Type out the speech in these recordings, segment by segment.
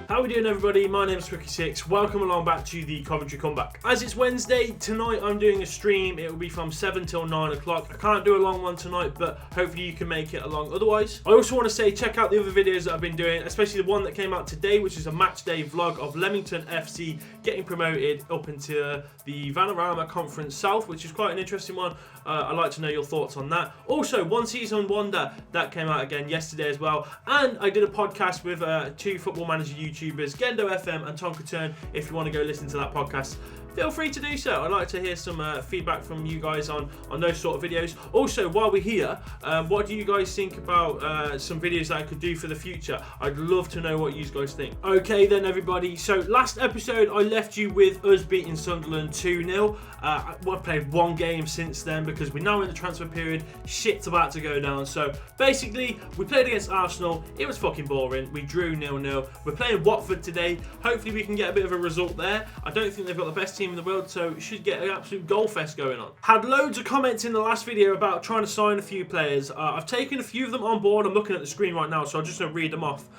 How are we doing, everybody? My name is Ricky6. Welcome along back to the Coventry Comeback. As it's Wednesday, tonight I'm doing a stream. It will be from 7 till 9 o'clock. I can't do a long one tonight, but hopefully you can make it along otherwise. I also want to say, check out the other videos that I've been doing, especially the one that came out today, which is a match day vlog of Leamington FC getting promoted up into the Vanarama Conference South, which is quite an interesting one. I'd like to know your thoughts on that. Also, One Season Wonder, that came out again yesterday as well. And I did a podcast with two Football Manager YouTubers, Gendo FM and Tonka Turn. If you want to go listen to that podcast, feel free to do so. I'd like to hear some feedback from you guys on those sort of videos. Also, while we're here, what do you guys think about some videos that I could do for the future? I'd love to know what you guys think. Okay then, everybody. So last episode, I left you with us beating Sunderland 2-0. I've played one game since then because we're now in the transfer period. Shit's about to go down. So basically, we played against Arsenal. It was fucking boring. We drew 0-0. We're playing Watford today. Hopefully we can get a bit of a result there. I don't think they've got the best team in the world, so it should get an absolute goal fest going on. Had loads of comments in the last video about trying to sign a few players. I've taken a few of them on board. I'm looking at the screen right now, so I'm just going to read them off.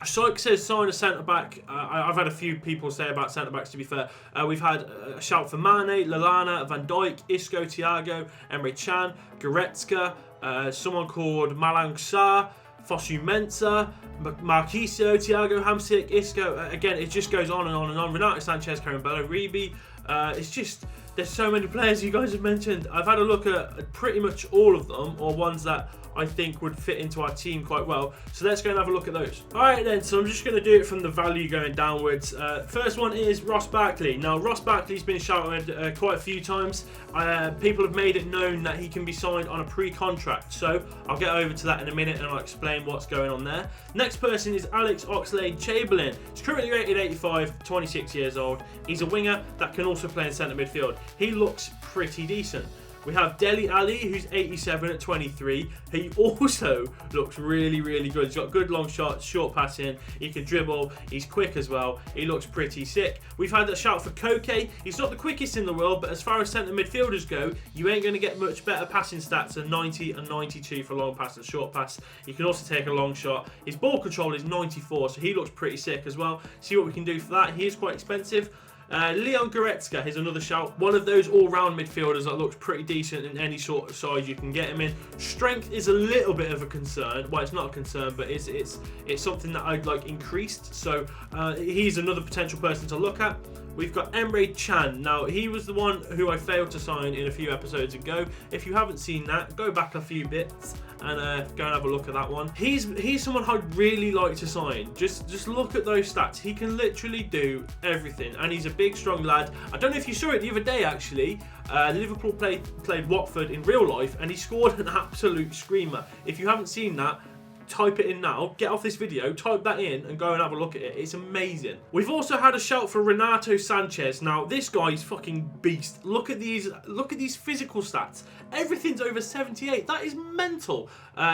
Syke says sign a centre-back. I've had a few people say about centre-backs, to be fair. We've had a shout for Mane, Lallana, Van Dijk, Isco, Thiago, Emre Can, Goretzka, someone called Malang Sarr, Fosu Mensah, Marquisio, Thiago Hamsik, Isco. Again, it just goes on and on and on. Renato Sanchez, Carambello, Ribi. It's just, there's so many players you guys have mentioned. I've had a look at pretty much all of them, or ones that I think would fit into our team quite well. So let's go and have a look at those. Alright then, so I'm just going to do it from the value going downwards. First one is Ross Barkley. Now, Ross Barkley's been shouted quite a few times. People have made it known that he can be signed on a pre-contract. So I'll get over to that in a minute and I'll explain what's going on there. Next person is Alex Oxlade-Chamberlain. He's currently rated 85, 26 years old. He's a winger that can also play in centre midfield. He looks pretty decent. We have Dele Alli, who's 87 at 23. He also looks really, really good. He's got good long shots, short passing. He can dribble. He's quick as well. He looks pretty sick. We've had a shout for Koke. He's not the quickest in the world, but as far as centre midfielders go, you ain't going to get much better passing stats than 90 and 92 for long pass and short pass. He can also take a long shot. His ball control is 94, so he looks pretty sick as well. See what we can do for that. He is quite expensive. Leon Goretzka is another shout. One of those all-round midfielders that looks pretty decent in any sort of size you can get him in. Strength is a little bit of a concern. Well, it's not a concern, but it's something that I'd like increased. So he's another potential person to look at. We've got Emre Can. Now, he was the one who I failed to sign in a few episodes ago. If you haven't seen that, go back a few bits and go and have a look at that one. He's someone I'd really like to sign. Just look at those stats. He can literally do everything, and he's a big, strong lad. I don't know if you saw it the other day, actually. Liverpool played Watford in real life, and he scored an absolute screamer. If you haven't seen that, type it in now, get off this video, type that in and go and have a look at it. It's amazing. We've also had a shout for Renato Sanchez. Now, this guy's fucking beast. Look at these physical stats. Everything's over 78. That is mental.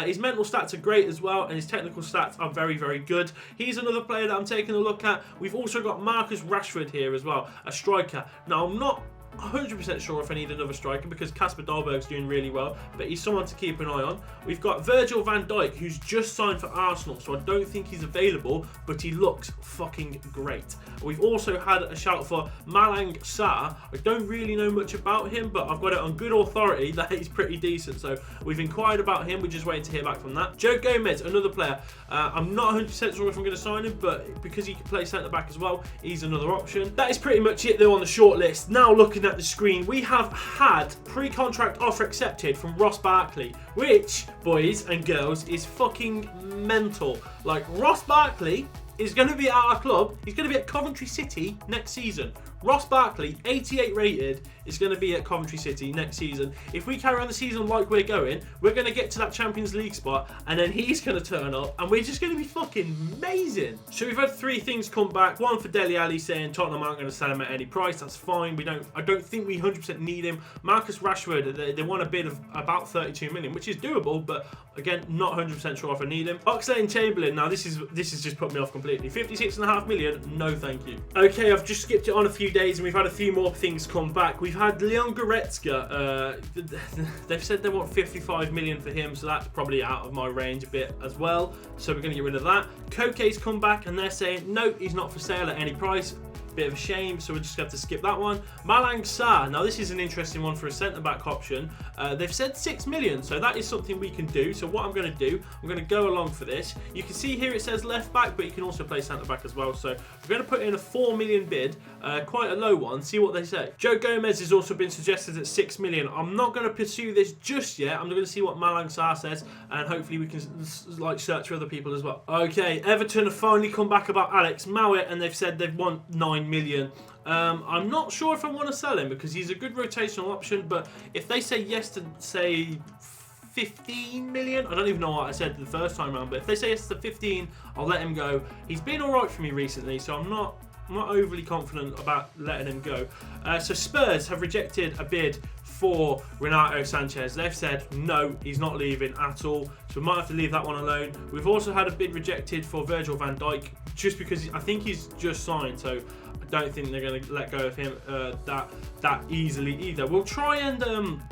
His mental stats are great as well, and his technical stats are very, very good. He's another player that I'm taking a look at. We've also got Marcus Rashford here as well, a striker. Now, I'm not 100% sure if I need another striker because Kasper Dolberg's doing really well, but he's someone to keep an eye on. We've got Virgil van Dijk, who's just signed for Arsenal, so I don't think he's available, but he looks fucking great. We've also had a shout for Malang Sarr. I don't really know much about him, but I've got it on good authority that he's pretty decent, so we've inquired about him. We're just waiting to hear back from that. Joe Gomez, another player. I'm not 100% sure if I'm going to sign him, but because he can play centre-back as well, he's another option. That is pretty much it, though, on the short list. Now, looking at the screen, we have had pre-contract offer accepted from Ross Barkley, which, boys and girls, is fucking mental. Like, Ross Barkley is going to be at our club. He's going to be at Coventry City next season. Ross Barkley, 88 rated, is going to be at Coventry City next season. If we carry on the season like we're going, we're going to get to that Champions League spot, and then he's going to turn up, and we're just going to be fucking amazing. So we've had three things come back. One for Dele Alli saying Tottenham aren't going to sell him at any price. That's fine. I don't think we 100% need him. Marcus Rashford, they want a bid of about 32 million, which is doable, but again, not 100% sure if I need him. Oxlade-Chamberlain, now this is just put me off completely. 56.5 million, no thank you. Okay, I've just skipped it on a few days and we've had a few more things come back. We've had Leon Goretzka. They've said they want 55 million for him, so that's probably out of my range a bit as well. So we're going to get rid of that. Koke's come back and they're saying, no, he's not for sale at any price. Bit of a shame, so we're just going to have to skip that one. Malang Sarr. Now, this is an interesting one for a centre-back option. They've said 6 million, so that is something we can do. So what I'm going to do, I'm going to go along for this. You can see here it says left-back, but you can also play centre-back as well. So we're going to put in a 4 million bid, quite a low one, see what they say. Joe Gomez has also been suggested at 6 million. I'm not going to pursue this just yet. I'm going to see what Malang Sarr says, and hopefully we can like search for other people as well. Okay, Everton have finally come back about Alex Mowat, and they've said they want 9 million. I'm not sure if I want to sell him because he's a good rotational option, but if they say yes to, say, 15 million, I don't even know what I said the first time around, but if they say yes to 15, I'll let him go. He's been alright for me recently, so I'm not overly confident about letting him go. So Spurs have rejected a bid for Renato Sanchez. They've said no, he's not leaving at all, so we might have to leave that one alone. We've also had a bid rejected for Virgil van Dijk, just because I think he's just signed, so I don't think they're going to let go of him that easily either. We'll try and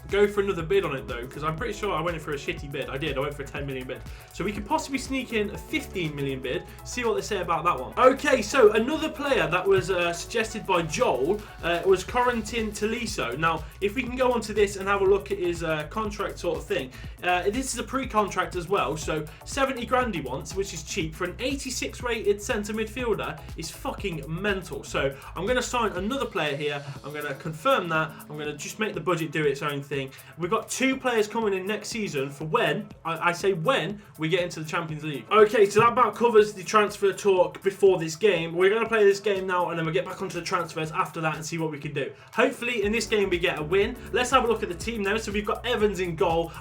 go for another bid on it though, because I'm pretty sure I went in for a shitty bid. I went for a 10 million bid. So we could possibly sneak in a 15 million bid, see what they say about that one. Okay, so another player that was suggested by Joel was Corentin Tolisso. Now, if we can go onto this and have a look at his contract sort of thing, this is a pre-contract as well, so 70 grand he wants, which is cheap. For an 86 rated centre midfielder is fucking mental. So I'm going to sign another player here. I'm going to confirm that. I'm going to just make the budget do its own thing. We've got 2 players coming in next season for when, I say when, we get into the Champions League. Okay, so that about covers the transfer talk before this game. We're going to play this game now and then we'll get back onto the transfers after that and see what we can do. Hopefully in this game we get a win. Let's have a look at the team now. So we've got Evans in goal.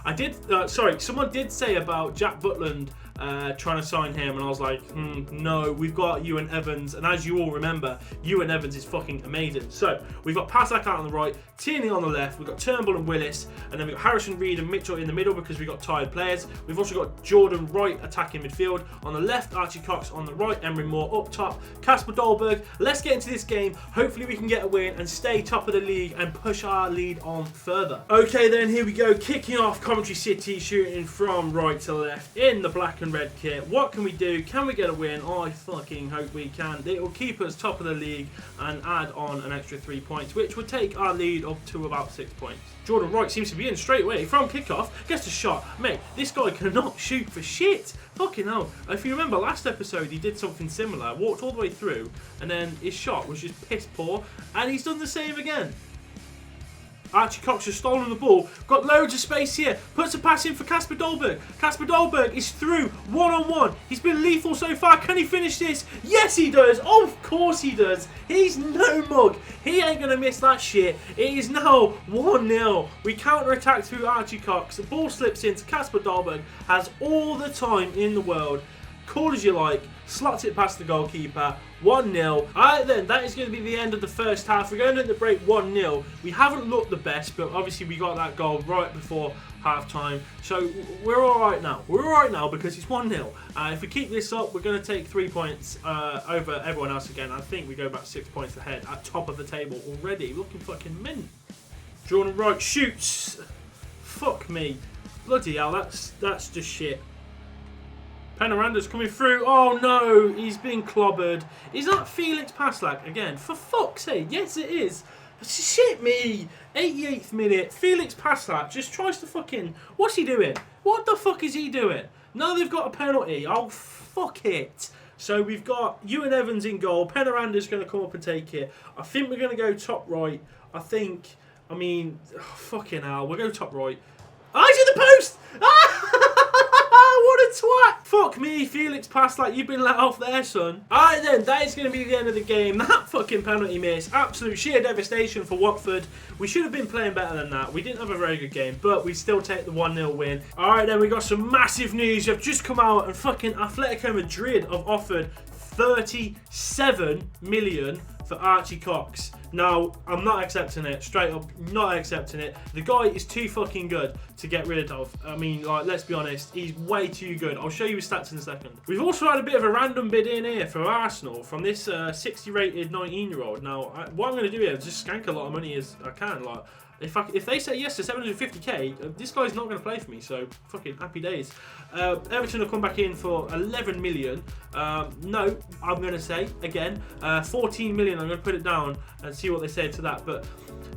Someone did say about Jack Butland trying to sign him, and I was like, no, we've got Ewan Evans, and as you all remember, Ewan Evans is fucking amazing. So we've got Pasak out on the right, Tierney on the left, we've got Turnbull and Willis, and then we've got Harrison Reed and Mitchell in the middle because we've got tired players. We've also got Jordan Wright attacking midfield. On the left, Archie Cox. On the right, Emery Moore. Up top, Kasper Dolberg. Let's get into this game. Hopefully we can get a win and stay top of the league and push our lead on further. Okay then, here we go. Kicking off, Coventry City shooting from right to left in the black and red kit. What can we do? Can we get a win? I fucking hope we can. It will keep us top of the league and add on an extra 3 points, which would take our lead up to about 6 points. Jordan Wright seems to be in straight away from kickoff, gets a shot. Mate, this guy cannot shoot for shit. Fucking hell. If you remember last episode, he did something similar, walked all the way through, and then his shot was just piss poor, and he's done the same again. Archie Cox has stolen the ball, got loads of space here, puts a pass in for Kasper Dolberg. Kasper Dolberg is through, one-on-one. He's been lethal so far. Can he finish this? Yes, he does. Oh, of course he does. He's no mug. He ain't going to miss that shit. It is now 1-0. We counter-attack through Archie Cox. The ball slips into Kasper Dolberg, has all the time in the world. Cool as you like, slots it past the goalkeeper, 1-0. Alright then, that is going to be the end of the first half. We're going to the break 1-0. We haven't looked the best, but obviously we got that goal right before half-time. So we're alright now. We're alright now because it's 1-0. If we keep this up, we're going to take 3 points over everyone else again. I think we go about 6 points ahead at top of the table already. Looking fucking mint. Jordan Wright shoots. Fuck me. Bloody hell, that's just shit. Penoranda's coming through. Oh no, he's been clobbered. Is that Felix Paslak again? For fuck's sake, yes it is. Shit me. 88th minute. Felix Paslak just tries to fucking... What's he doing? What the fuck is he doing? Now they've got a penalty. Oh, fuck it. So we've got Ewan Evans in goal. Penoranda's going to come up and take it. I think we're going to go top right. Fucking hell. We'll go top right. Oh, he's in the post! What a twat! Fuck me, Felix Paslak, you've been let off there, son. Alright then, that is going to be the end of the game. That fucking penalty miss. Absolute sheer devastation for Watford. We should have been playing better than that. We didn't have a very good game, but we still take the 1-0 win. Alright then, we got some massive news. You've just come out and fucking Atletico Madrid have offered 37 million for Archie Cox. Now, I'm not accepting it. Straight up, not accepting it. The guy is too fucking good to get rid of. I mean, like, let's be honest. He's way too good. I'll show you his stats in a second. We've also had a bit of a random bid in here for Arsenal from this 60-rated 19-year-old. Now, what I'm going to do here is just skank a lot of money as I can. Like, if they say yes to 750k, this guy's not going to play for me, so fucking happy days. Everton will come back in for 11 million. No, I'm going to say, again, 14 million. I'm going to put it down and see what they say to that. But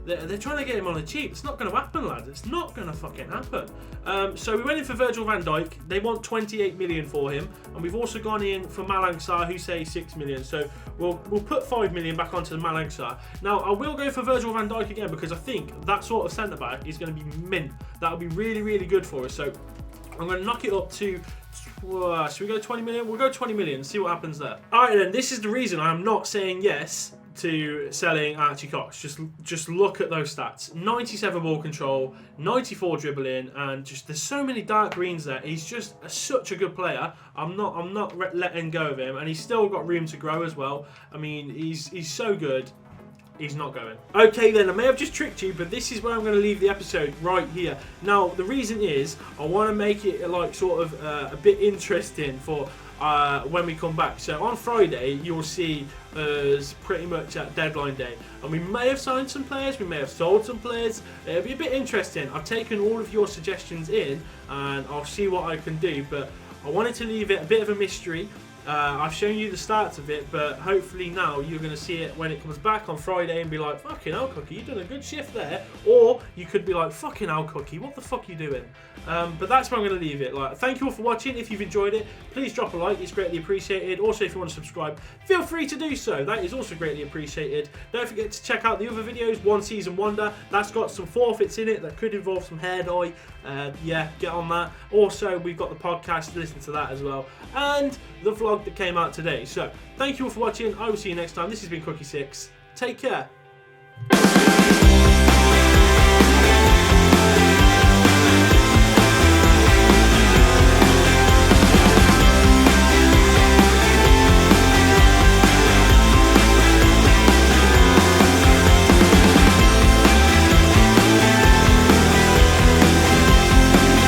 they're trying to get him on the cheap. It's not going to happen, lads. It's not going to fucking happen. So we went in for Virgil van Dijk. They want 28 million for him. And we've also gone in for Malang Sarr, who say 6 million. So we'll put 5 million back onto the Malang Sarr. Now, I will go for Virgil van Dijk again because I think that sort of centre-back is going to be mint. That'll be really, really good for us. So I'm going to knock it up to... should we go 20 million? We'll go 20 million, see what happens there. Alright then, this is the reason I'm not saying yes to selling Archie Cox. Just look at those stats. 97 ball control, 94 dribbling, and just there's so many dark greens there. He's just such a good player. I'm not letting go of him, and he's still got room to grow as well. I mean, he's so good. He's not going. Okay then, I may have just tricked you, but this is where I'm going to leave the episode right here. Now, the reason is I want to make it like sort of a bit interesting for when we come back. So on Friday, you'll see us pretty much at deadline day. And we may have signed some players, we may have sold some players. It'll be a bit interesting. I've taken all of your suggestions in and I'll see what I can do. But I wanted to leave it a bit of a mystery. I've shown you the starts of it, but hopefully now you're going to see it when it comes back on Friday and be like, fucking hell, Cookie, you've done a good shift there. Or you could be like, fucking hell, Cookie, what the fuck are you doing? But that's where I'm going to leave it. Like, thank you all for watching. If you've enjoyed it, please drop a like. It's greatly appreciated. Also, if you want to subscribe, feel free to do so. That is also greatly appreciated. Don't forget to check out the other videos. One Season Wonder. That's got some forfeits in it that could involve some hair dye. Yeah, get on that. Also, we've got the podcast. Listen to that as well. And the vlog that came out today. So, thank you all for watching. I will see you next time. This has been Cookie6. Take care.